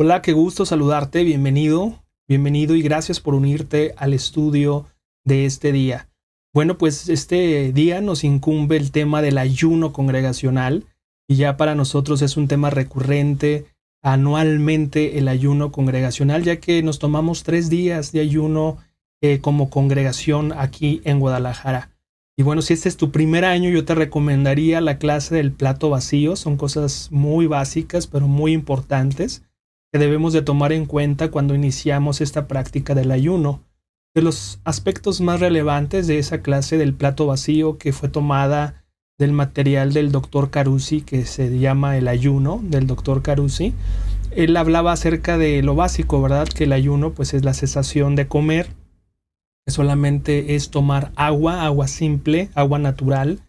Hola, qué gusto saludarte, bienvenido y gracias por unirte al estudio de este día. Bueno, pues este día nos incumbe el tema del ayuno congregacional y ya para nosotros es un tema recurrente anualmente el ayuno congregacional, ya que nos tomamos 3 días de ayuno como congregación aquí en Guadalajara. Y bueno, si este es tu primer año, yo te recomendaría la clase del plato vacío. Son cosas muy básicas, pero muy importantes que debemos de tomar en cuenta cuando iniciamos esta práctica del ayuno. De los aspectos más relevantes de esa clase del plato vacío, que fue tomada del material del doctor Carusi, que se llama El ayuno del doctor Carusi, él hablaba acerca de lo básico, ¿verdad? Que el ayuno pues es la cesación de comer, que solamente es tomar agua simple, agua natural.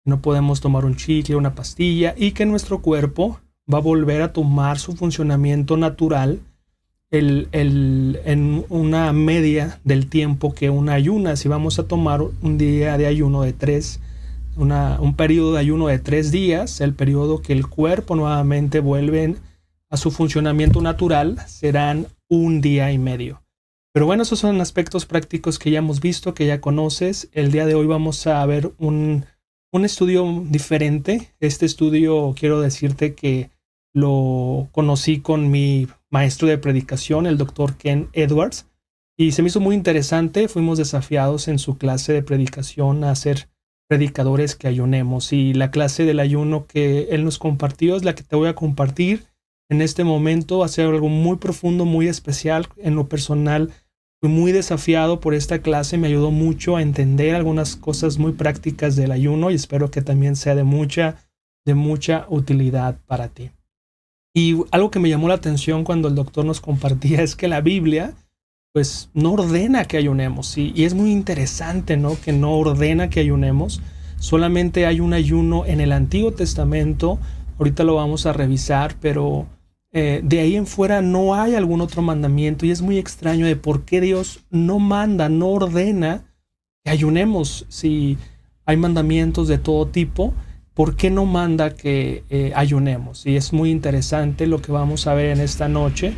No podemos tomar un chicle, una pastilla, y que nuestro cuerpo va a volver a tomar su funcionamiento natural en una media del tiempo que una ayuna. Si vamos a tomar un día de ayuno de un periodo de ayuno de 3 días, el periodo que el cuerpo nuevamente vuelve a su funcionamiento natural serán un día y medio. Pero bueno, esos son aspectos prácticos que ya hemos visto, que ya conoces. El día de hoy vamos a ver un estudio diferente. Este estudio quiero decirte que lo conocí con mi maestro de predicación, el doctor Ken Edwards, y se me hizo muy interesante. Fuimos desafiados en su clase de predicación a ser predicadores que ayunemos, y la clase del ayuno que él nos compartió es la que te voy a compartir en este momento. Va a ser algo muy profundo, muy especial. En lo personal fui muy desafiado por esta clase, me ayudó mucho a entender algunas cosas muy prácticas del ayuno y espero que también sea de mucha utilidad para ti. Y algo que me llamó la atención cuando el doctor nos compartía es que la Biblia pues no ordena que ayunemos, y es muy interesante, ¿no? Que no ordena que ayunemos. Solamente hay un ayuno en el Antiguo Testamento, ahorita lo vamos a revisar, pero de ahí en fuera no hay algún otro mandamiento, y es muy extraño de por qué Dios no manda, no ordena que ayunemos. Si hay mandamientos de todo tipo, ¿por qué no manda que ayunemos? Y es muy interesante lo que vamos a ver en esta noche.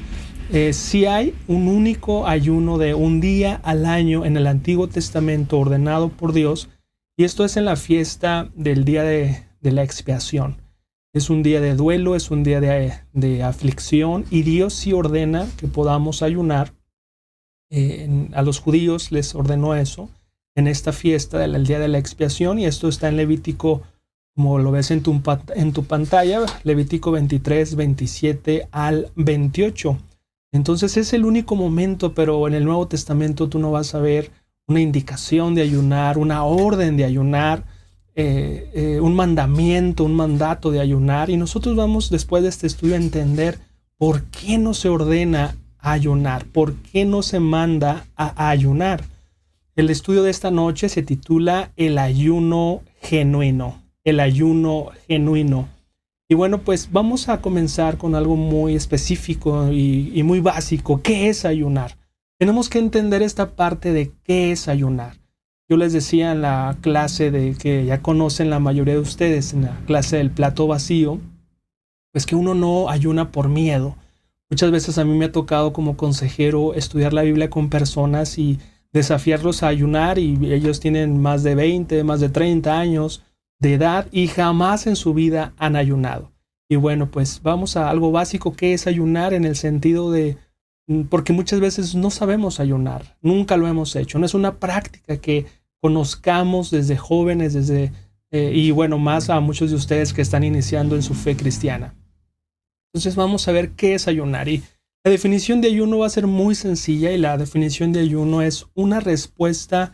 Si hay un único ayuno de un día al año en el Antiguo Testamento ordenado por Dios, y esto es en la fiesta del día de la expiación. Es un día de duelo, es un día de aflicción, y Dios sí ordena que podamos ayunar. A los judíos les ordenó eso en esta fiesta del día de la expiación, y esto está en Levítico, como lo ves en tu pantalla, Levítico 23, 27 al 28. Entonces es el único momento, pero en el Nuevo Testamento tú no vas a ver una indicación de ayunar, una orden de ayunar, un mandamiento, un mandato de ayunar. Y nosotros vamos después de este estudio a entender por qué no se ordena ayunar, por qué no se manda a ayunar. El estudio de esta noche se titula El ayuno genuino. El ayuno genuino. Y bueno, pues vamos a comenzar con algo muy específico y muy básico. ¿Qué es ayunar? Tenemos que entender esta parte de qué es ayunar. Yo les decía en la clase de que ya conocen la mayoría de ustedes, en la clase del plato vacío, pues que uno no ayuna por miedo. Muchas veces a mí me ha tocado como consejero estudiar la Biblia con personas y desafiarlos a ayunar, y ellos tienen más de 20, más de 30 años de edad y jamás en su vida han ayunado. Y bueno, pues vamos a algo básico. ¿Qué es ayunar? En el sentido de, porque muchas veces no sabemos ayunar, nunca lo hemos hecho, no es una práctica que conozcamos desde jóvenes, y bueno, más a muchos de ustedes que están iniciando en su fe cristiana. Entonces vamos a ver qué es ayunar, y la definición de ayuno va a ser muy sencilla, y la definición de ayuno es una respuesta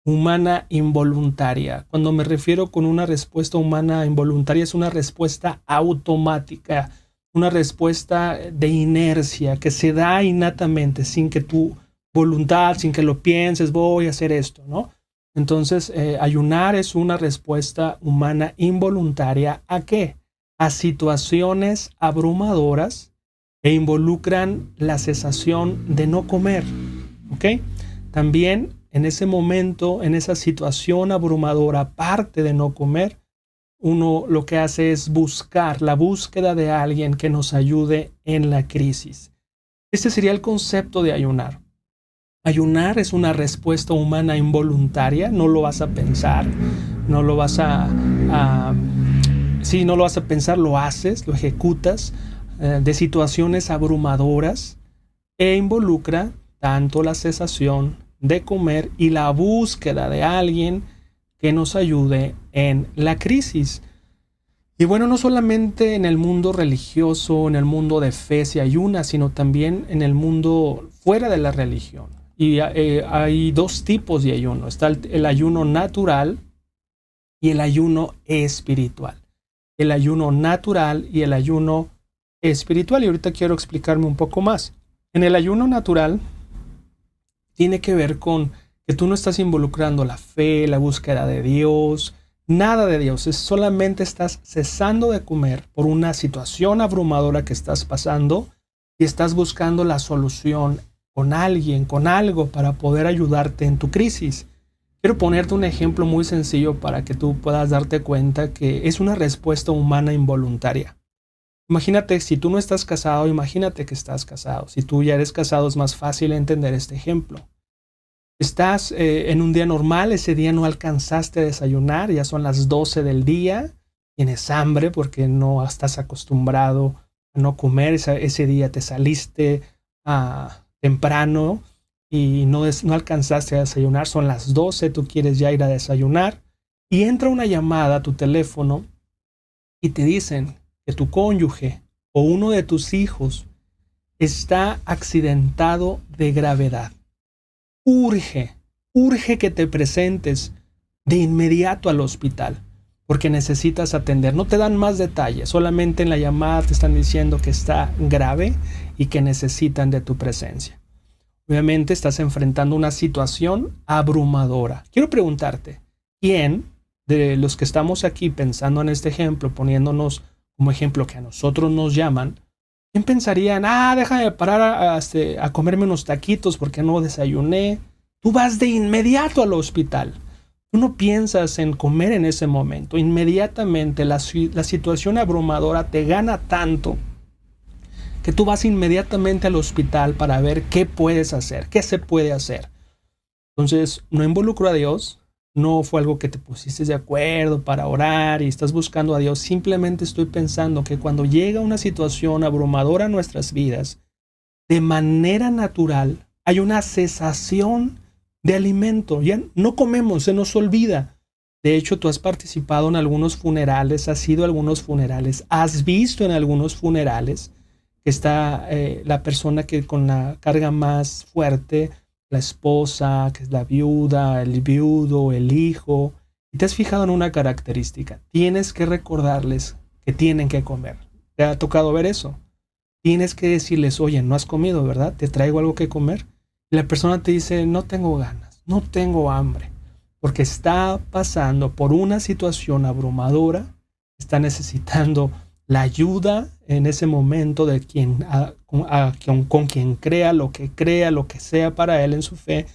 humana involuntaria. Cuando me refiero con una respuesta humana involuntaria, es una respuesta automática, una respuesta de inercia que se da innatamente, sin que tu voluntad, sin que lo pienses, voy a hacer esto, ¿no? Entonces, ayunar es una respuesta humana involuntaria. ¿A qué? A situaciones abrumadoras e involucran la cesación de no comer, ¿ok? También en ese momento, en esa situación abrumadora, aparte de no comer, uno lo que hace es buscar la búsqueda de alguien que nos ayude en la crisis. Este sería el concepto de ayunar. Ayunar es una respuesta humana involuntaria, no lo vas a pensar, no lo vas no lo vas a pensar, lo haces, lo ejecutas, de situaciones abrumadoras e involucra tanto la cesación de comer y la búsqueda de alguien que nos ayude en la crisis. Y bueno, no solamente en el mundo religioso, en el mundo de fe se ayuna, sino también en el mundo fuera de la religión. Y hay dos tipos de ayuno. Está el ayuno natural y el ayuno espiritual. El ayuno natural y el ayuno espiritual. Y ahorita quiero explicarme un poco más. En el ayuno natural tiene que ver con que tú no estás involucrando la fe, la búsqueda de Dios, nada de Dios. Es solamente estás cesando de comer por una situación abrumadora que estás pasando y estás buscando la solución con alguien, con algo para poder ayudarte en tu crisis. Quiero ponerte un ejemplo muy sencillo para que tú puedas darte cuenta que es una respuesta humana involuntaria. Imagínate, si tú no estás casado, imagínate que estás casado. Si tú ya eres casado, es más fácil entender este ejemplo. Estás en un día normal, ese día no alcanzaste a desayunar, ya son las 12 del día, tienes hambre porque no estás acostumbrado a no comer, ese día te saliste temprano y no alcanzaste a desayunar, son las 12, tú quieres ya ir a desayunar y entra una llamada a tu teléfono y te dicen que tu cónyuge o uno de tus hijos está accidentado de gravedad. Urge que te presentes de inmediato al hospital porque necesitas atender. No te dan más detalles, solamente en la llamada te están diciendo que está grave y que necesitan de tu presencia. Obviamente estás enfrentando una situación abrumadora. Quiero preguntarte, ¿quién de los que estamos aquí pensando en este ejemplo, poniéndonos como ejemplo que a nosotros nos llaman, quién pensaría, déjame parar a comerme unos taquitos porque no desayuné? Tú vas de inmediato al hospital. Tú no piensas en comer en ese momento. Inmediatamente la situación abrumadora te gana tanto que tú vas inmediatamente al hospital para ver qué puedes hacer, qué se puede hacer. Entonces, no involucro a Dios, no fue algo que te pusiste de acuerdo para orar y estás buscando a Dios. Simplemente estoy pensando que cuando llega una situación abrumadora a nuestras vidas, de manera natural hay una cesación de alimento. Ya no comemos, se nos olvida. De hecho, tú has participado en algunos funerales, has ido a algunos funerales, has visto en algunos funerales que está la persona que con la carga más fuerte, la esposa, que es la viuda, el viudo, el hijo. Y te has fijado en una característica. Tienes que recordarles que tienen que comer. ¿Te ha tocado ver eso? Tienes que decirles, oye, no has comido, ¿verdad? Te traigo algo que comer. Y la persona te dice, no tengo ganas, no tengo hambre. Porque está pasando por una situación abrumadora, está necesitando la ayuda en ese momento de con quien crea, lo que sea para él en su fe,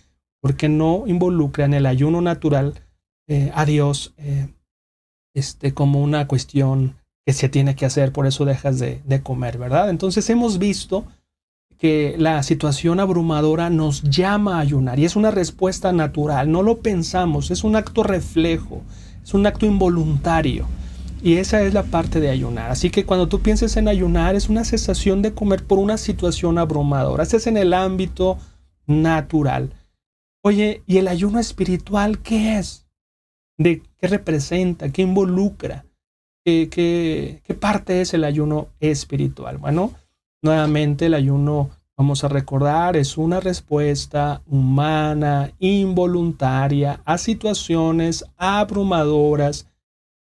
porque no involucra en el ayuno natural a Dios como una cuestión que se tiene que hacer, por eso dejas de comer, ¿verdad? Entonces hemos visto que la situación abrumadora nos llama a ayunar y es una respuesta natural, no lo pensamos, es un acto reflejo, es un acto involuntario. Y esa es la parte de ayunar. Así que cuando tú pienses en ayunar, es una cesación de comer por una situación abrumadora. Este es en el ámbito natural. Oye, ¿y el ayuno espiritual qué es? ¿Qué representa? ¿Qué involucra? ¿Qué parte es el ayuno espiritual? Bueno, nuevamente el ayuno, vamos a recordar, es una respuesta humana, involuntaria a situaciones abrumadoras.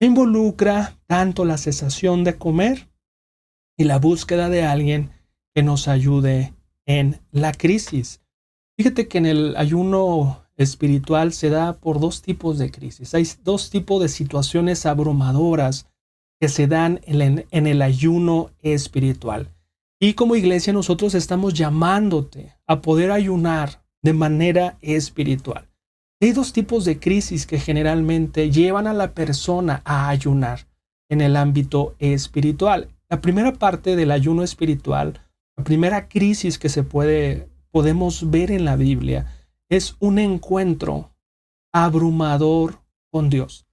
Involucra tanto la cesación de comer y la búsqueda de alguien que nos ayude en la crisis. Fíjate que en el ayuno espiritual se da por dos tipos de crisis. Hay dos tipos de situaciones abrumadoras que se dan en el ayuno espiritual. Y como iglesia nosotros estamos llamándote a poder ayunar de manera espiritual. Hay dos tipos de crisis que generalmente llevan a la persona a ayunar en el ámbito espiritual. La primera parte del ayuno espiritual, la primera crisis que podemos ver en la Biblia, es un encuentro abrumador con Dios.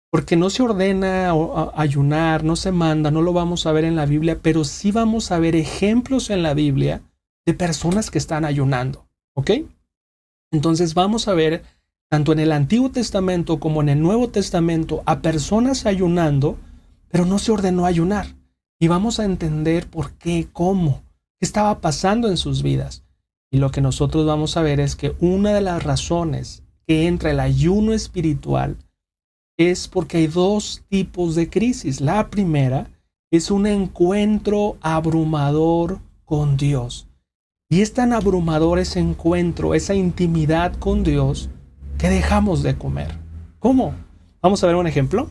Porque no se ordena ayunar, no se manda, no lo vamos a ver en la Biblia, pero sí vamos a ver ejemplos en la Biblia de personas que están ayunando. ¿Ok? Entonces vamos a ver, tanto en el Antiguo Testamento como en el Nuevo Testamento, a personas ayunando, pero no se ordenó ayunar. Y vamos a entender por qué, cómo, qué estaba pasando en sus vidas. Y lo que nosotros vamos a ver es que una de las razones que entra el ayuno espiritual es porque hay dos tipos de crisis. La primera es un encuentro abrumador con Dios. Y es tan abrumador ese encuentro, esa intimidad con Dios, que dejamos de comer. ¿Cómo? Vamos a ver un ejemplo.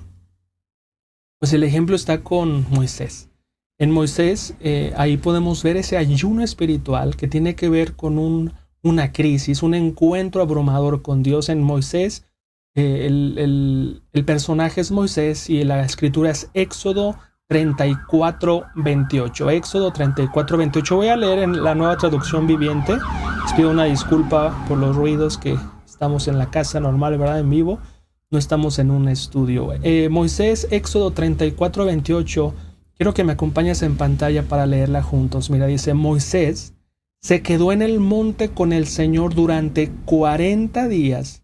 Pues el ejemplo está con Moisés. En Moisés, ahí podemos ver ese ayuno espiritual que tiene que ver con una crisis, un encuentro abrumador con Dios. En Moisés, el personaje es Moisés y la escritura es Éxodo 34:28. Éxodo 34:28. Voy a leer en la Nueva Traducción Viviente. Les pido una disculpa por los ruidos, que estamos en la casa normal, ¿verdad? En vivo. No estamos en un estudio. Moisés, Éxodo 34:28. Quiero que me acompañes en pantalla para leerla juntos. Mira, dice: Moisés se quedó en el monte con el Señor durante 40 días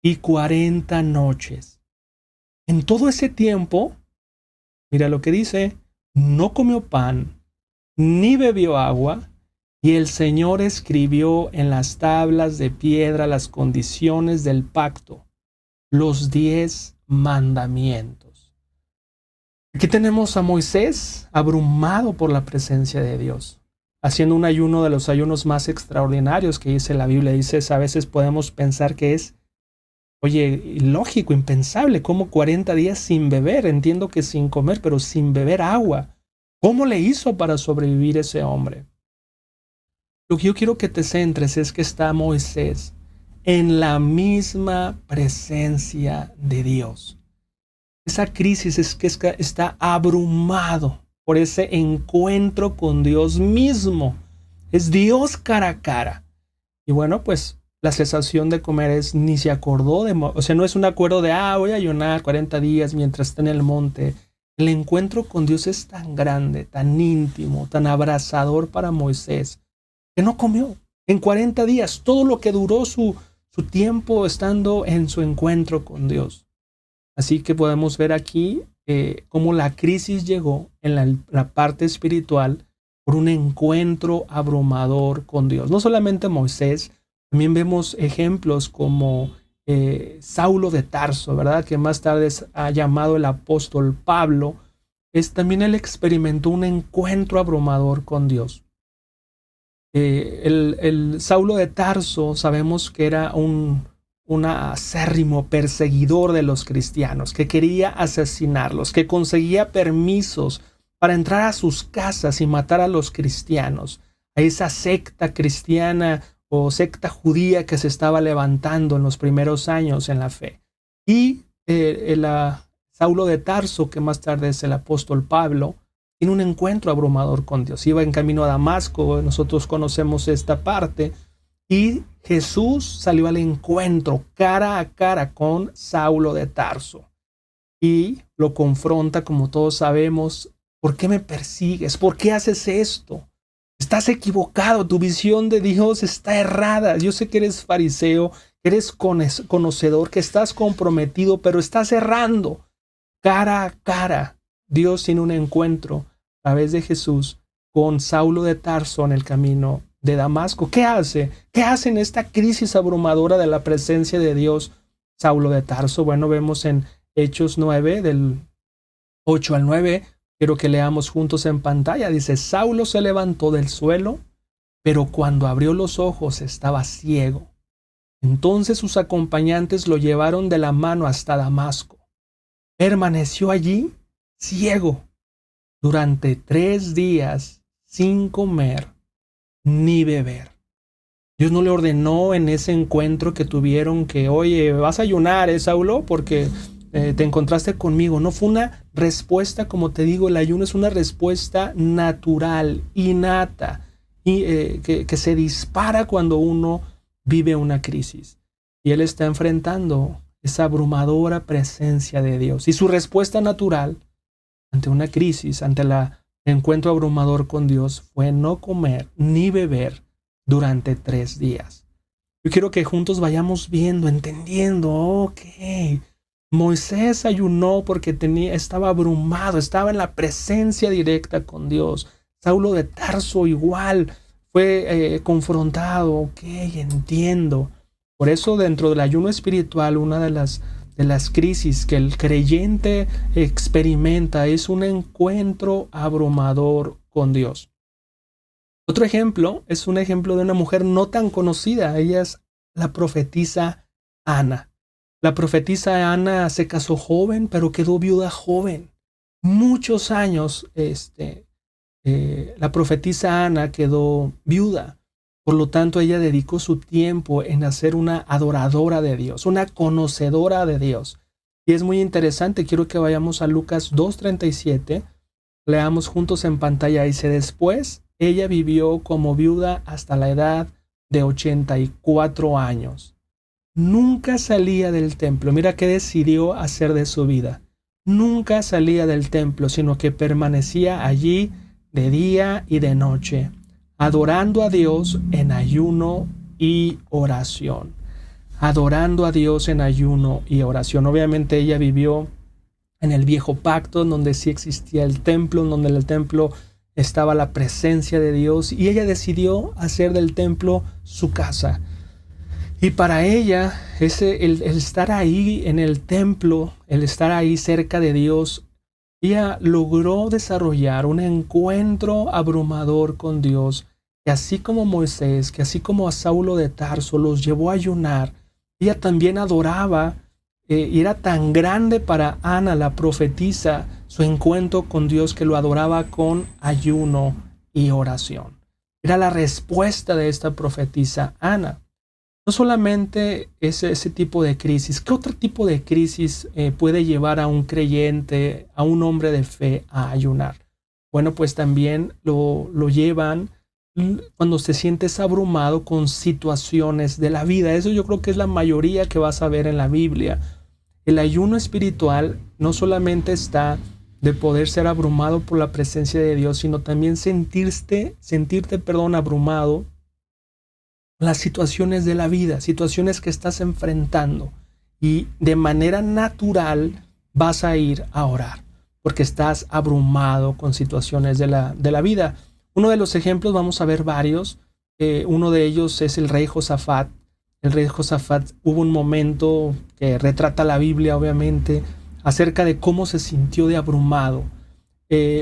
y 40 noches. En todo ese tiempo, mira lo que dice: no comió pan, ni bebió agua, y el Señor escribió en las tablas de piedra las condiciones del pacto, los 10 mandamientos. Aquí tenemos a Moisés abrumado por la presencia de Dios, haciendo un ayuno de los ayunos más extraordinarios que dice la Biblia. Dices, a veces podemos pensar que es, oye, ilógico, impensable, como 40 días sin beber. Entiendo que sin comer, pero sin beber agua. ¿Cómo le hizo para sobrevivir ese hombre? Lo que yo quiero que te centres es que está Moisés en la misma presencia de Dios. Esa crisis es que está abrumado por ese encuentro con Dios mismo. Es Dios cara a cara. Y bueno, pues la cesación de comer es, ni se acordó o sea, no es un acuerdo de, voy a ayunar 40 días mientras esté en el monte. El encuentro con Dios es tan grande, tan íntimo, tan abrazador para Moisés, que no comió en 40 días, todo lo que duró su tiempo estando en su encuentro con Dios. Así que podemos ver aquí cómo la crisis llegó en la parte espiritual por un encuentro abrumador con Dios. No solamente Moisés, también vemos ejemplos como Saulo de Tarso, ¿verdad? Que más tarde ha llamado el apóstol Pablo. También él experimentó un encuentro abrumador con Dios. El Saulo de Tarso, sabemos que era un acérrimo perseguidor de los cristianos, que quería asesinarlos, que conseguía permisos para entrar a sus casas y matar a los cristianos, a esa secta cristiana o secta judía que se estaba levantando en los primeros años en la fe. Y Saulo de Tarso, que más tarde es el apóstol Pablo, tiene un encuentro abrumador con Dios. Iba en camino a Damasco, nosotros conocemos esta parte, y Jesús salió al encuentro cara a cara con Saulo de Tarso y lo confronta, como todos sabemos. ¿Por qué me persigues? ¿Por qué haces esto? Estás equivocado, tu visión de Dios está errada. Yo sé que eres fariseo, que eres conocedor, que estás comprometido, pero estás errando. Cara a cara, Dios tiene un encuentro a través de Jesús con Saulo de Tarso en el camino de Damasco. ¿Qué hace? ¿Qué hace en esta crisis abrumadora de la presencia de Dios Saulo de Tarso? Bueno, vemos en Hechos 9, del 8 al 9, quiero que leamos juntos en pantalla. Dice: Saulo se levantó del suelo, pero cuando abrió los ojos estaba ciego. Entonces sus acompañantes lo llevaron de la mano hasta Damasco. Permaneció allí ciego durante 3 días sin comer ni beber. Dios no le ordenó en ese encuentro que tuvieron que, oye, vas a ayunar, Saulo, porque te encontraste conmigo. No fue una respuesta, como te digo, el ayuno es una respuesta natural, innata, y, que se dispara cuando uno vive una crisis. Y él está enfrentando esa abrumadora presencia de Dios. Y su respuesta natural ante una crisis, ante el encuentro abrumador con Dios, fue no comer ni beber durante 3 días. Yo quiero que juntos vayamos viendo, entendiendo, ok, Moisés ayunó porque estaba abrumado, estaba en la presencia directa con Dios. Saulo de Tarso igual fue confrontado, ok, entiendo. Por eso dentro del ayuno espiritual, una de las crisis que el creyente experimenta es un encuentro abrumador con Dios. Otro ejemplo es un ejemplo de una mujer no tan conocida. Ella es la profetisa Ana. La profetisa Ana se casó joven, pero quedó viuda joven. Muchos años la profetisa Ana quedó viuda. Por lo tanto, ella dedicó su tiempo en ser una adoradora de Dios, una conocedora de Dios. Y es muy interesante, quiero que vayamos a Lucas 2:37. Leamos juntos en pantalla. Dice, después ella vivió como viuda hasta la edad de 84 años. Nunca salía del templo. Mira qué decidió hacer de su vida. Nunca salía del templo, sino que permanecía allí de día y de noche, adorando a Dios en ayuno y oración. Adorando a Dios en ayuno y oración. Obviamente ella vivió en el viejo pacto, en donde sí existía el templo, en donde en el templo estaba la presencia de Dios, y ella decidió hacer del templo su casa. Y para ella, el estar ahí en el templo, el estar ahí cerca de Dios, ella logró desarrollar un encuentro abrumador con Dios, que así como Moisés, que así como a Saulo de Tarso los llevó a ayunar, ella también adoraba. Y era tan grande para Ana, la profetisa, su encuentro con Dios, que lo adoraba con ayuno y oración. Era la respuesta de esta profetisa Ana. No solamente ese tipo de crisis. ¿Qué otro tipo de crisis puede llevar a un creyente, a un hombre de fe, a ayunar? Bueno, pues también lo llevan cuando te sientes abrumado con situaciones de la vida. Eso yo creo que es la mayoría que vas a ver en la Biblia. El ayuno espiritual no solamente está de poder ser abrumado por la presencia de Dios, sino también sentirte abrumado con las situaciones de la vida, situaciones que estás enfrentando, y de manera natural vas a ir a orar porque estás abrumado con situaciones de la vida. Uno de los ejemplos, vamos a ver varios. Uno de ellos es el rey Josafat. El rey Josafat, hubo un momento que retrata la Biblia, obviamente, acerca de cómo se sintió de abrumado.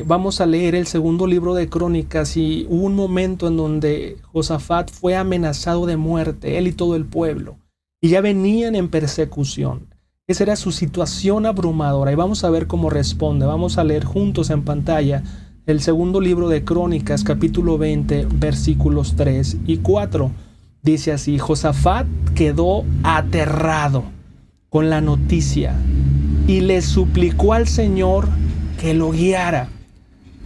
Vamos a leer el segundo libro de Crónicas, y hubo un momento en donde Josafat fue amenazado de muerte, él y todo el pueblo, y ya venían en persecución. Esa era su situación abrumadora, y vamos a ver cómo responde. Vamos a leer juntos en pantalla el segundo libro de Crónicas, capítulo 20, versículos 3 y 4. Dice así: Josafat quedó aterrado con la noticia y le suplicó al Señor que lo guiara.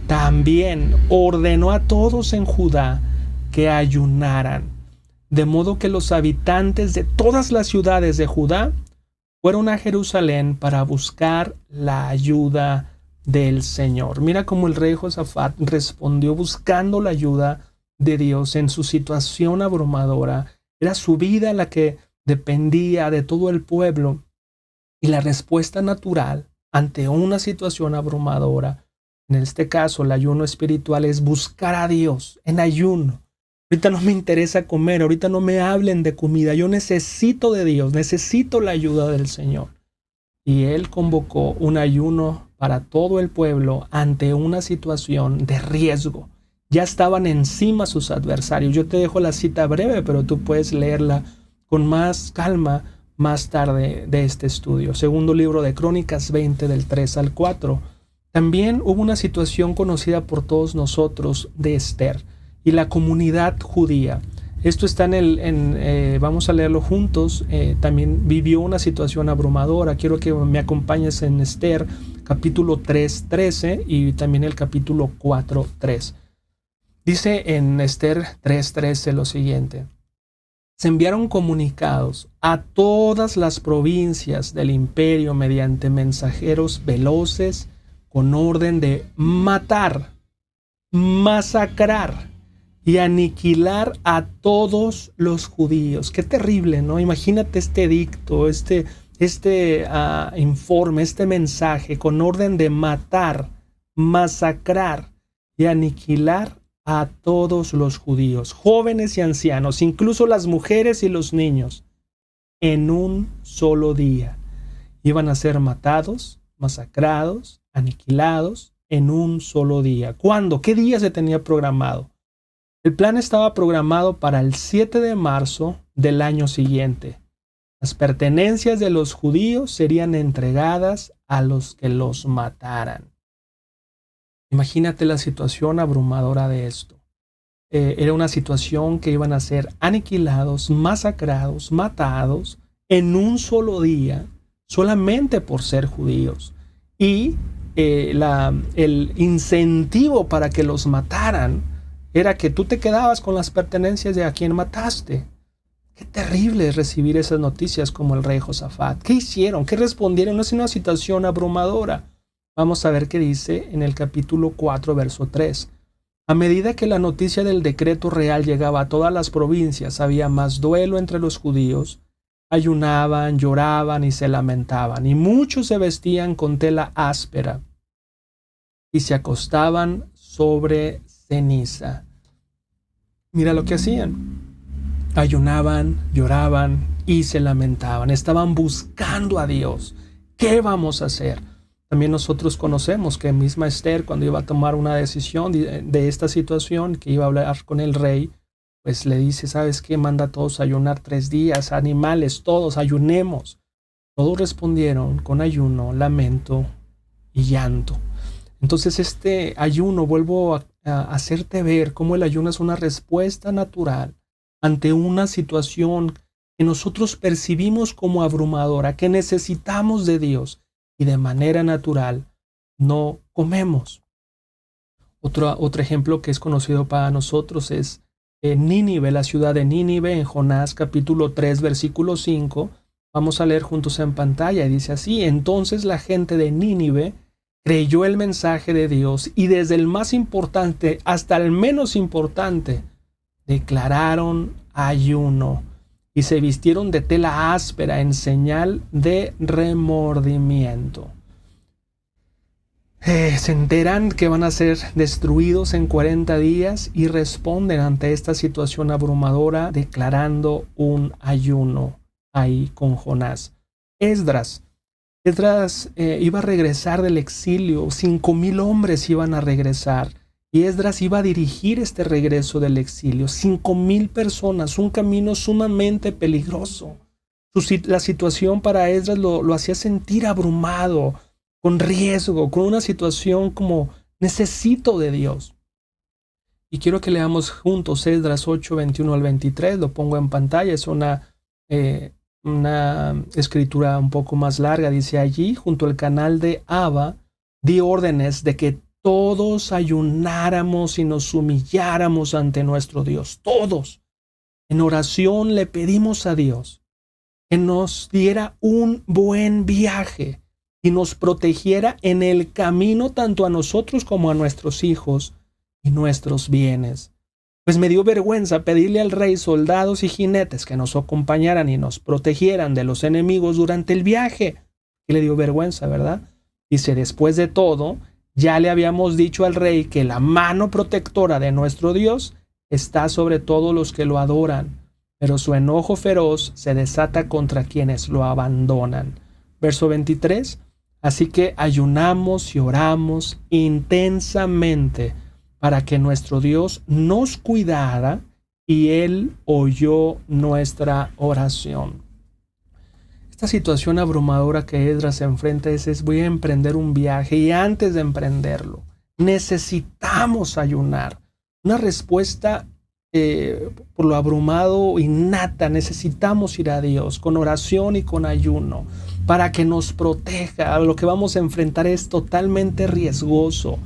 También ordenó a todos en Judá que ayunaran, de modo que los habitantes de todas las ciudades de Judá fueron a Jerusalén para buscar la ayuda del Señor. Mira cómo el rey Josafat respondió buscando la ayuda de Dios en su situación abrumadora. Era su vida la que dependía de todo el pueblo, y la respuesta natural ante una situación abrumadora, en este caso el ayuno espiritual, es buscar a Dios en ayuno. Ahorita no me interesa comer, ahorita no me hablen de comida, yo necesito de Dios, necesito la ayuda del Señor. Y él convocó un ayuno para todo el pueblo ante una situación de riesgo. Ya estaban encima sus adversarios. Yo te dejo la cita breve, pero tú puedes leerla con más calma más tarde de este estudio. Segundo libro de Crónicas 20, del 3 al 4. También hubo una situación conocida por todos nosotros de Esther y la comunidad judía. Esto está vamos a leerlo juntos. También vivió una situación abrumadora. Quiero que me acompañes en Esther, capítulo 3:13 y también el capítulo 4:3. Dice en Esther 3:13 lo siguiente: se enviaron comunicados a todas las provincias del imperio mediante mensajeros veloces con orden de matar, masacrar y aniquilar a todos los judíos. Qué terrible, ¿no? Imagínate este edicto, este informe, este mensaje con orden de matar, masacrar y aniquilar a todos los judíos, jóvenes y ancianos, incluso las mujeres y los niños, en un solo día. Iban a ser matados, masacrados, aniquilados en un solo día. ¿Cuándo? ¿Qué día se tenía programado? El plan estaba programado para el 7 de marzo del año siguiente. Las pertenencias de los judíos serían entregadas a los que los mataran. Imagínate la situación abrumadora de esto. Era una situación que iban a ser aniquilados, masacrados, matados en un solo día, solamente por ser judíos. Y el incentivo para que los mataran era que tú te quedabas con las pertenencias de a quien mataste. Qué terrible es recibir esas noticias como el rey Josafat. ¿Qué hicieron? ¿Qué respondieron? No es una situación abrumadora. Vamos a ver qué dice en el capítulo 4, verso 3. A medida que la noticia del decreto real llegaba a todas las provincias, había más duelo entre los judíos. Ayunaban, lloraban y se lamentaban, y muchos se vestían con tela áspera y se acostaban sobre ceniza. Mira lo que hacían. Ayunaban, lloraban y se lamentaban. Estaban buscando a Dios. ¿Qué vamos a hacer? También nosotros conocemos que misma Esther, cuando iba a tomar una decisión de esta situación, que iba a hablar con el rey, pues le dice, ¿sabes qué? Manda a todos a ayunar 3 días, animales, todos, ayunemos. Todos respondieron con ayuno, lamento y llanto. Entonces este ayuno, vuelvo a hacerte ver cómo el ayuno es una respuesta natural ante una situación que nosotros percibimos como abrumadora, que necesitamos de Dios y de manera natural no comemos. Otro ejemplo que es conocido para nosotros es Nínive, la ciudad de Nínive, en Jonás capítulo 3 versículo 5. Vamos a leer juntos en pantalla y dice así: entonces la gente de Nínive creyó el mensaje de Dios y desde el más importante hasta el menos importante declararon ayuno y se vistieron de tela áspera en señal de remordimiento. Se enteran que van a ser destruidos en 40 días y responden ante esta situación abrumadora declarando un ayuno ahí con Jonás. Esdras iba a regresar del exilio, 5,000 hombres iban a regresar y Esdras iba a dirigir este regreso del exilio, 5,000 personas, un camino sumamente peligroso. La situación para Esdras lo hacía sentir abrumado, con riesgo, con una situación como necesito de Dios. Y quiero que leamos juntos Esdras 8, 21 al 23, lo pongo en pantalla, es una escritura un poco más larga. Dice: allí, junto al canal de Abba, di órdenes de que todos ayunáramos y nos humilláramos ante nuestro Dios. Todos. En oración le pedimos a Dios que nos diera un buen viaje y nos protegiera en el camino tanto a nosotros como a nuestros hijos y nuestros bienes. Pues me dio vergüenza pedirle al rey soldados y jinetes que nos acompañaran y nos protegieran de los enemigos durante el viaje. Y le dio vergüenza, ¿verdad? Dice: después de todo, ya le habíamos dicho al rey que la mano protectora de nuestro Dios está sobre todos los que lo adoran, pero su enojo feroz se desata contra quienes lo abandonan. Verso 23. Así que ayunamos y oramos intensamente para que nuestro Dios nos cuidara y Él oyó nuestra oración. Esta situación abrumadora que Esdras se enfrenta es: voy a emprender un viaje y antes de emprenderlo necesitamos ayunar. Una respuesta por lo abrumado y nata, necesitamos ir a Dios con oración y con ayuno para que nos proteja. Lo que vamos a enfrentar es totalmente riesgoso.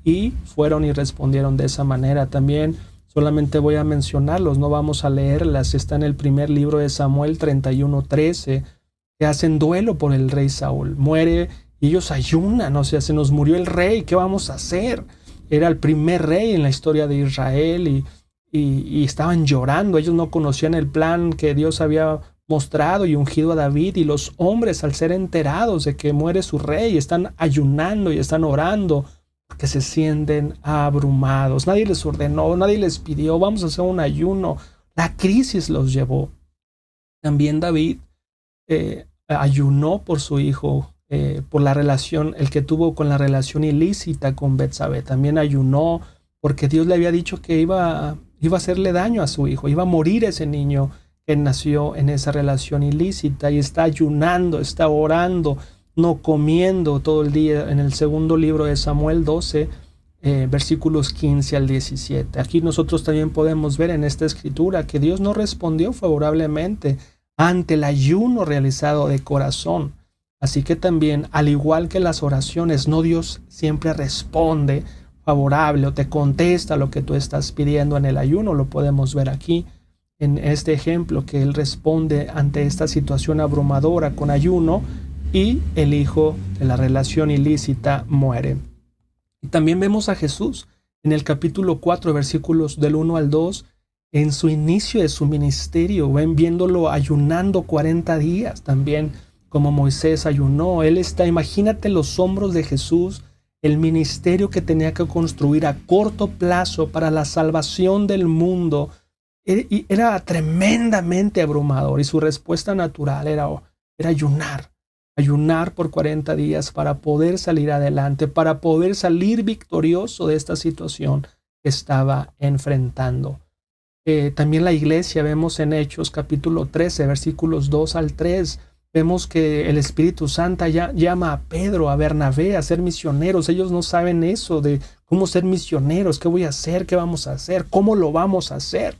Y fueron y respondieron de esa manera. También solamente voy a mencionarlos, no vamos a leerlas. Está en el primer libro de Samuel 31:13, que hacen duelo por el rey Saúl. Muere y ellos ayunan, o sea, se nos murió el rey, ¿qué vamos a hacer? Era el primer rey en la historia de Israel y estaban llorando. Ellos no conocían el plan que Dios había mostrado y ungido a David, y los hombres, al ser enterados de que muere su rey, están ayunando y están orando porque se sienten abrumados. Nadie les ordenó, nadie les pidió, vamos a hacer un ayuno. La crisis los llevó. También David ayunó por su hijo, por la relación, el que tuvo con la relación ilícita con Betsabé. También ayunó porque Dios le había dicho que iba a hacerle daño a su hijo, iba a morir ese niño que nació en esa relación ilícita, y está ayunando, está orando, no comiendo todo el día. En el segundo libro de Samuel 12, versículos 15 al 17. Aquí nosotros también podemos ver en esta escritura que Dios no respondió favorablemente ante el ayuno realizado de corazón. Así que también, al igual que las oraciones, no Dios siempre responde favorable o te contesta lo que tú estás pidiendo en el ayuno. Lo podemos ver aquí en este ejemplo, que Él responde ante esta situación abrumadora con ayuno, y el hijo de la relación ilícita muere. Y también vemos a Jesús en el capítulo 4, versículos del 1 al 2, en su inicio de su ministerio, ven viéndolo ayunando 40 días, también como Moisés ayunó. Él está, imagínate los hombros de Jesús, el ministerio que tenía que construir a corto plazo para la salvación del mundo. Era tremendamente abrumador, y su respuesta natural era ayunar por 40 días para poder salir adelante, para poder salir victorioso de esta situación que estaba enfrentando. También la iglesia, vemos en Hechos capítulo 13, versículos 2 al 3, vemos que el Espíritu Santo llama a Pedro, a Bernabé a ser misioneros. Ellos no saben eso de cómo ser misioneros, qué voy a hacer, qué vamos a hacer, cómo lo vamos a hacer.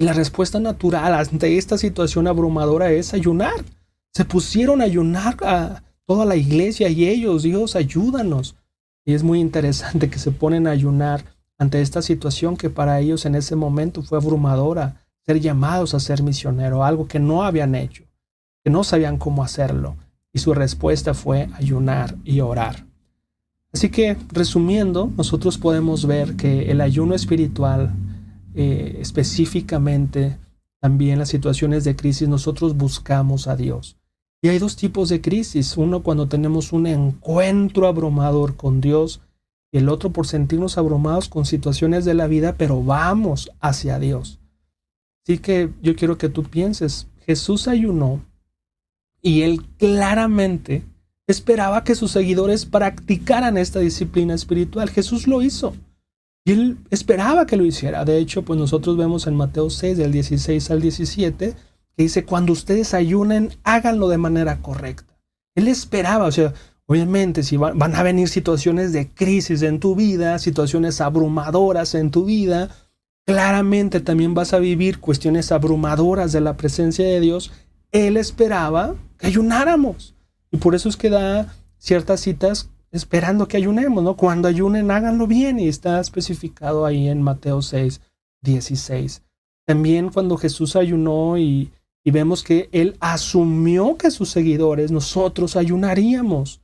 Y la respuesta natural ante esta situación abrumadora es ayunar. Se pusieron a ayunar a toda la iglesia y ellos, Dios, ayúdanos. Y es muy interesante que se ponen a ayunar ante esta situación que para ellos en ese momento fue abrumadora, ser llamados a ser misioneros, algo que no habían hecho, que no sabían cómo hacerlo. Y su respuesta fue ayunar y orar. Así que, resumiendo, nosotros podemos ver que el ayuno espiritual, específicamente también en las situaciones de crisis, nosotros buscamos a Dios. Y hay dos tipos de crisis: uno cuando tenemos un encuentro abrumador con Dios, y el otro por sentirnos abrumados con situaciones de la vida, pero vamos hacia Dios. Así que yo quiero que tú pienses, Jesús ayunó y Él claramente esperaba que sus seguidores practicaran esta disciplina espiritual. Jesús lo hizo. Y Él esperaba que lo hiciera. De hecho, pues nosotros vemos en Mateo 6, del 16 al 17, que dice, cuando ustedes ayunen, háganlo de manera correcta. Él esperaba, o sea, obviamente si van a venir situaciones de crisis en tu vida, situaciones abrumadoras en tu vida, claramente también vas a vivir cuestiones abrumadoras de la presencia de Dios. Él esperaba que ayunáramos. Y por eso es que da ciertas citas esperando que ayunemos, ¿no? Cuando ayunen, háganlo bien, y está especificado ahí en Mateo 6, 16. También cuando Jesús ayunó y vemos que Él asumió que sus seguidores, nosotros ayunaríamos.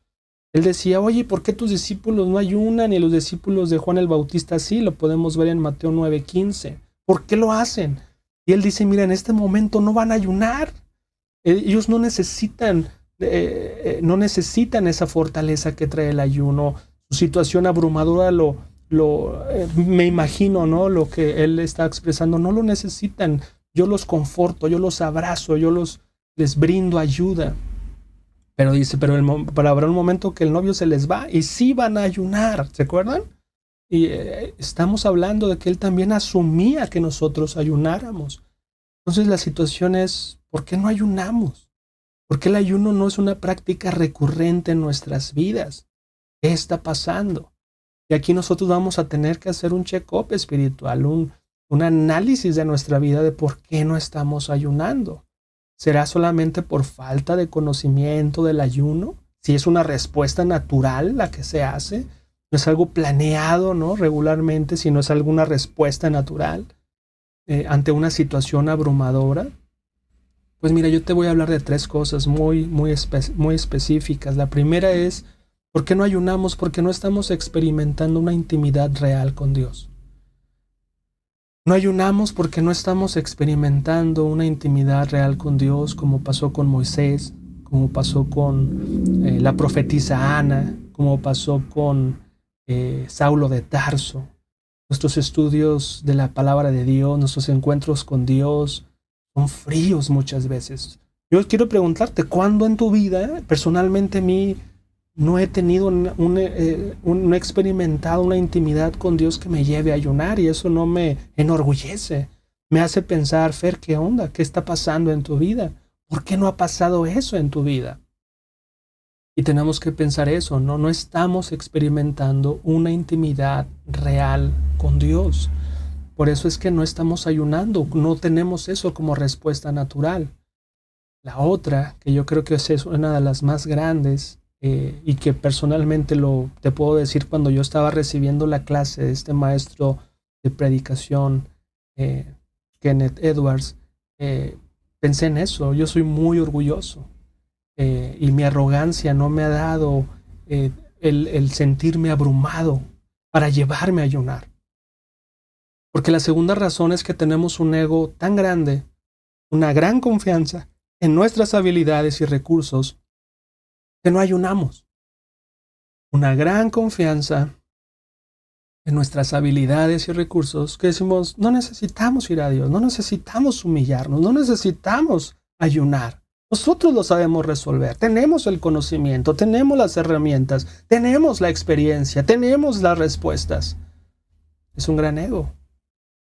Él decía, oye, ¿por qué tus discípulos no ayunan y los discípulos de Juan el Bautista sí? Lo podemos ver en Mateo 9:15. ¿Por qué lo hacen? Y Él dice, mira, en este momento no van a ayunar. Ellos no necesitan esa fortaleza que trae el ayuno. Su situación abrumadora me imagino, ¿no? Lo que Él está expresando, no lo necesitan. Yo los conforto, yo los abrazo, les brindo ayuda. Pero dice, pero habrá un momento que el novio se les va y sí van a ayunar, ¿se acuerdan? Y estamos hablando de que Él también asumía que nosotros ayunáramos. Entonces la situación es, ¿por qué no ayunamos? ¿Por qué el ayuno no es una práctica recurrente en nuestras vidas? ¿Qué está pasando? Y aquí nosotros vamos a tener que hacer un check-up espiritual, un análisis de nuestra vida de por qué no estamos ayunando. ¿Será solamente por falta de conocimiento del ayuno? Si es una respuesta natural la que se hace, no es algo planeado, ¿no? Regularmente, sino es alguna respuesta natural ante una situación abrumadora. Pues mira, yo te voy a hablar de 3 cosas muy específicas. La primera es, ¿por qué no ayunamos? Porque no estamos experimentando una intimidad real con Dios. No ayunamos porque no estamos experimentando una intimidad real con Dios, como pasó con Moisés, como pasó con la profetisa Ana, como pasó con Saulo de Tarso. Nuestros estudios de la palabra de Dios, nuestros encuentros con Dios son fríos muchas veces. Yo quiero preguntarte, ¿cuándo en tu vida, personalmente a mí, no he tenido no he experimentado una intimidad con Dios que me lleve a ayunar? Y eso no me enorgullece. Me hace pensar, Fer, ¿qué onda? ¿Qué está pasando en tu vida? ¿Por qué no ha pasado eso en tu vida? Y tenemos que pensar eso, ¿no? No estamos experimentando una intimidad real con Dios. Por eso es que no estamos ayunando, no tenemos eso como respuesta natural. La otra, que yo creo que es una de las más grandes, y que personalmente te puedo decir cuando yo estaba recibiendo la clase de este maestro de predicación, Kenneth Edwards, pensé en eso. Yo soy muy orgulloso, y mi arrogancia no me ha dado el sentirme abrumado para llevarme a ayunar. Porque la segunda razón es que tenemos un ego tan grande, una gran confianza en nuestras habilidades y recursos, que no ayunamos. Una gran confianza en nuestras habilidades y recursos, que decimos, no necesitamos ir a Dios, no necesitamos humillarnos, no necesitamos ayunar. Nosotros lo sabemos resolver, tenemos el conocimiento, tenemos las herramientas, tenemos la experiencia, tenemos las respuestas. Es un gran ego,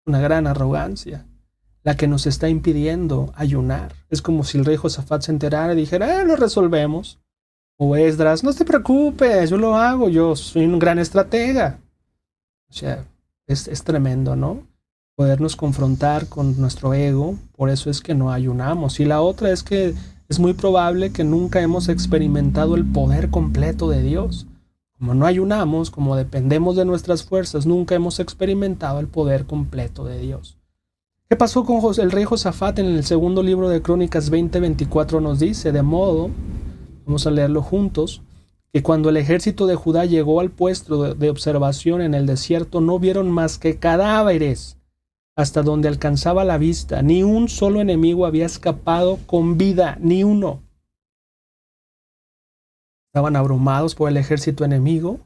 una gran arrogancia, la que nos está impidiendo ayunar. Es como si el rey Josafat se enterara y dijera, lo resolvemos. O Esdras, no te preocupes, yo lo hago, yo soy un gran estratega. O sea, es tremendo, ¿no? Podernos confrontar con nuestro ego, por eso es que no ayunamos. Y la otra es que es muy probable que nunca hemos experimentado el poder completo de Dios. Como no ayunamos, como dependemos de nuestras fuerzas, nunca hemos experimentado el poder completo de Dios. ¿Qué pasó con el rey Josafat? En el segundo libro de Crónicas 20:24 nos dice, de modo, vamos a leerlo juntos, que cuando el ejército de Judá llegó al puesto de observación en el desierto, no vieron más que cadáveres hasta donde alcanzaba la vista. Ni un solo enemigo había escapado con vida, ni uno. Estaban abrumados por el ejército enemigo,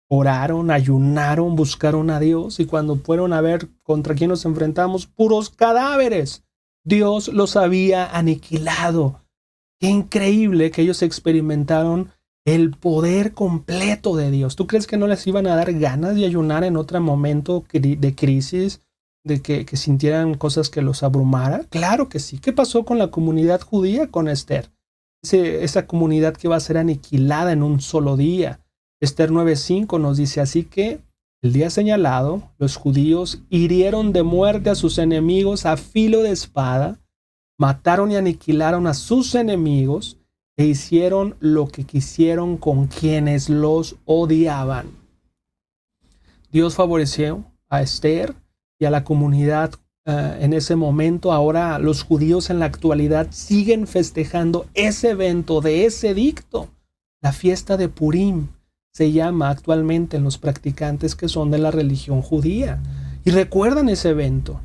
oraron, ayunaron, buscaron a Dios, y cuando fueron a ver contra quién nos enfrentamos, puros cadáveres. Dios los había aniquilado. Qué increíble que ellos experimentaron el poder completo de Dios. ¿Tú crees que no les iban a dar ganas de ayunar en otro momento de crisis, de que sintieran cosas que los abrumara? Claro que sí. ¿Qué pasó con la comunidad judía con Esther? Esa comunidad que va a ser aniquilada en un solo día. Esther 9:5 nos dice, así que el día señalado, los judíos hirieron de muerte a sus enemigos a filo de espada, mataron y aniquilaron a sus enemigos e hicieron lo que quisieron con quienes los odiaban. Dios favoreció a Esther y a la comunidad en ese momento. Ahora los judíos en la actualidad siguen festejando ese evento de ese edicto. La fiesta de Purim se llama actualmente en los practicantes que son de la religión judía. Y recuerdan ese evento,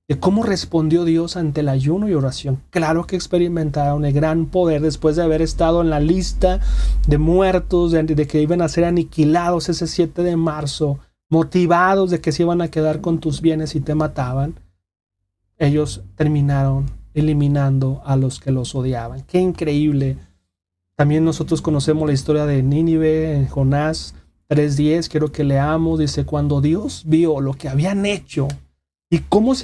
de cómo respondió Dios ante el ayuno y oración. Claro que experimentaron el gran poder después de haber estado en la lista de muertos, de que iban a ser aniquilados ese 7 de marzo, motivados de que se iban a quedar con tus bienes y te mataban. Ellos terminaron eliminando a los que los odiaban. ¡Qué increíble! También nosotros conocemos la historia de Nínive en Jonás 3:10. Quiero que leamos. Dice, cuando Dios vio lo que habían hecho y cómo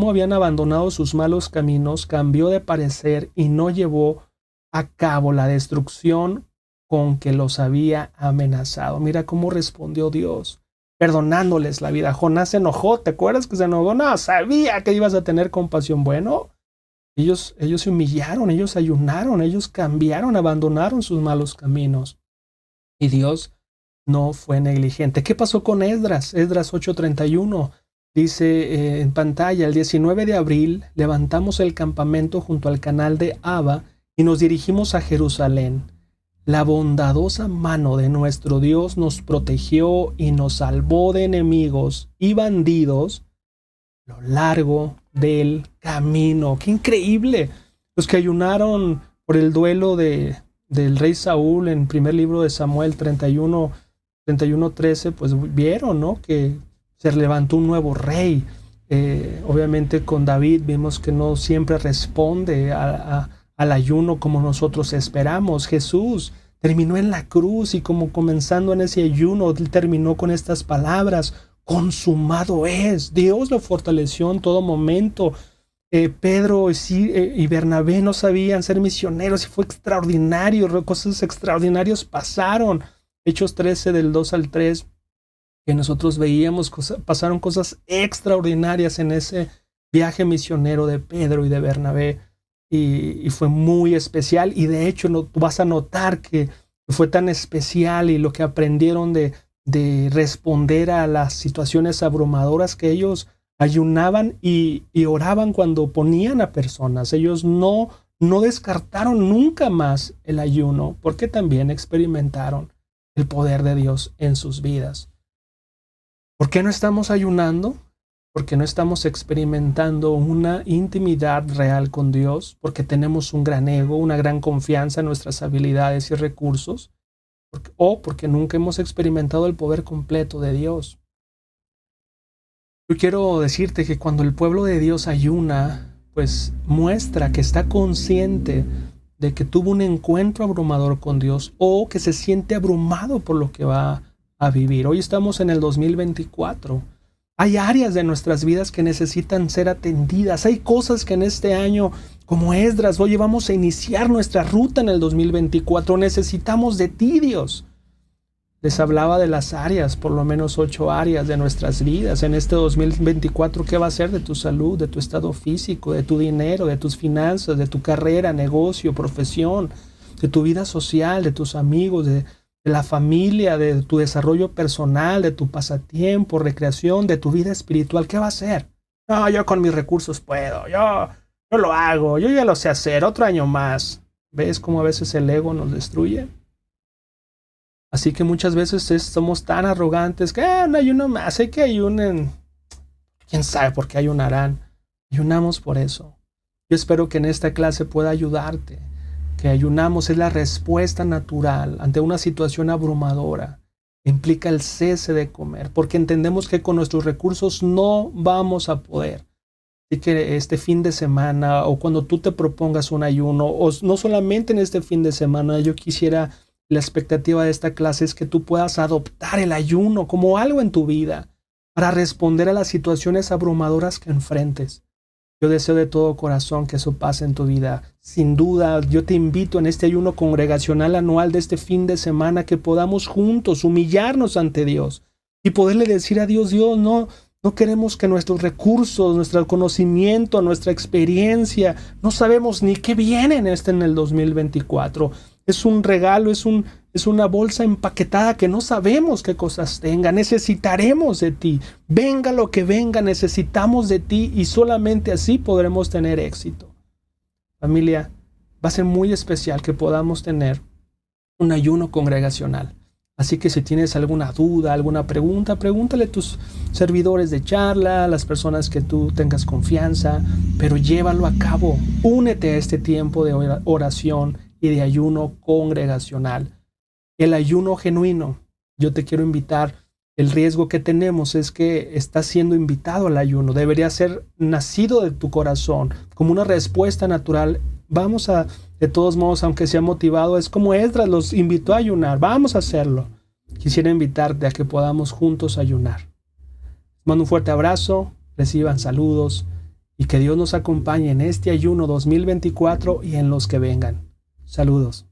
habían abandonado sus malos caminos, cambió de parecer y no llevó a cabo la destrucción con que los había amenazado. Mira cómo respondió Dios. perdonándoles la vida. Jonás se enojó, ¿te acuerdas que se enojó? No, sabía que ibas a tener compasión. Bueno, ellos se humillaron, ellos ayunaron, ellos cambiaron, abandonaron sus malos caminos. Y Dios no fue negligente. ¿Qué pasó con Esdras? Esdras 8:31 dice en pantalla: el 19 de abril levantamos el campamento junto al canal de Aba y nos dirigimos a Jerusalén. La bondadosa mano de nuestro Dios nos protegió y nos salvó de enemigos y bandidos a lo largo del camino. ¡Qué increíble! Los que ayunaron por el duelo del rey Saúl en primer libro de Samuel 31:13, pues vieron, ¿no?, que se levantó un nuevo rey. Obviamente con David vimos que no siempre responde al ayuno como nosotros esperamos. Jesús terminó en la cruz y como comenzando en ese ayuno, él terminó con estas palabras: consumado es. Dios lo fortaleció en todo momento. Pedro y Bernabé no sabían ser misioneros y fue extraordinario. Cosas extraordinarias pasaron. Hechos 13 del 2 al 3, que nosotros veíamos, pasaron cosas extraordinarias en ese viaje misionero de Pedro y de Bernabé. Y fue muy especial, y de hecho tú vas a notar que fue tan especial, y lo que aprendieron de responder a las situaciones abrumadoras, que ellos ayunaban y oraban cuando ponían a personas. Ellos no descartaron nunca más el ayuno, porque también experimentaron el poder de Dios en sus vidas. ¿Por qué no estamos ayunando? Porque no estamos experimentando una intimidad real con Dios, porque tenemos un gran ego, una gran confianza en nuestras habilidades y recursos, o porque nunca hemos experimentado el poder completo de Dios. Yo quiero decirte que cuando el pueblo de Dios ayuna, pues muestra que está consciente de que tuvo un encuentro abrumador con Dios, o que se siente abrumado por lo que va a vivir. Hoy estamos en el 2024. Hay áreas de nuestras vidas que necesitan ser atendidas. Hay cosas que en este año, como Esdras, oye, vamos a iniciar nuestra ruta en el 2024. Necesitamos de ti, Dios. Les hablaba de las áreas, por lo menos 8 áreas de nuestras vidas. En este 2024, ¿qué va a ser de tu salud, de tu estado físico, de tu dinero, de tus finanzas, de tu carrera, negocio, profesión, de tu vida social, de tus amigos, de la familia, de tu desarrollo personal, de tu pasatiempo, recreación, de tu vida espiritual? ¿Qué va a ser? No, yo con mis recursos puedo, yo lo hago, yo ya lo sé hacer, otro año más. ¿Ves cómo a veces el ego nos destruye? Así que muchas veces somos tan arrogantes que no ayuno más, hay que ayunen. ¿Quién sabe por qué ayunarán? Ayunamos por eso. Yo espero que en esta clase pueda ayudarte. Que ayunamos es la respuesta natural ante una situación abrumadora. Implica el cese de comer, porque entendemos que con nuestros recursos no vamos a poder. Así que este fin de semana, o cuando tú te propongas un ayuno, o no solamente en este fin de semana, yo quisiera, la expectativa de esta clase es que tú puedas adoptar el ayuno como algo en tu vida para responder a las situaciones abrumadoras que enfrentes. Yo deseo de todo corazón que eso pase en tu vida. Sin duda, yo te invito en este ayuno congregacional anual de este fin de semana que podamos juntos humillarnos ante Dios y poderle decir a Dios: Dios, no queremos que nuestros recursos, nuestro conocimiento, nuestra experiencia, no sabemos ni qué viene en el 2024. Es un regalo, es una bolsa empaquetada que no sabemos qué cosas tenga. Necesitaremos de ti. Venga lo que venga, necesitamos de ti, y solamente así podremos tener éxito. Familia, va a ser muy especial que podamos tener un ayuno congregacional. Así que si tienes alguna duda, alguna pregunta, pregúntale a tus servidores de charla, a las personas que tú tengas confianza, pero llévalo a cabo. Únete a este tiempo de oración y de ayuno congregacional. El ayuno genuino, yo te quiero invitar. El riesgo que tenemos es que estás siendo invitado al ayuno. Debería ser nacido de tu corazón, como una respuesta natural. Vamos a, de todos modos, aunque sea motivado, es como Esdras los invitó a ayunar. Vamos a hacerlo. Quisiera invitarte a que podamos juntos ayunar. Les mando un fuerte abrazo, reciban saludos y que Dios nos acompañe en este ayuno 2024 y en los que vengan. Saludos.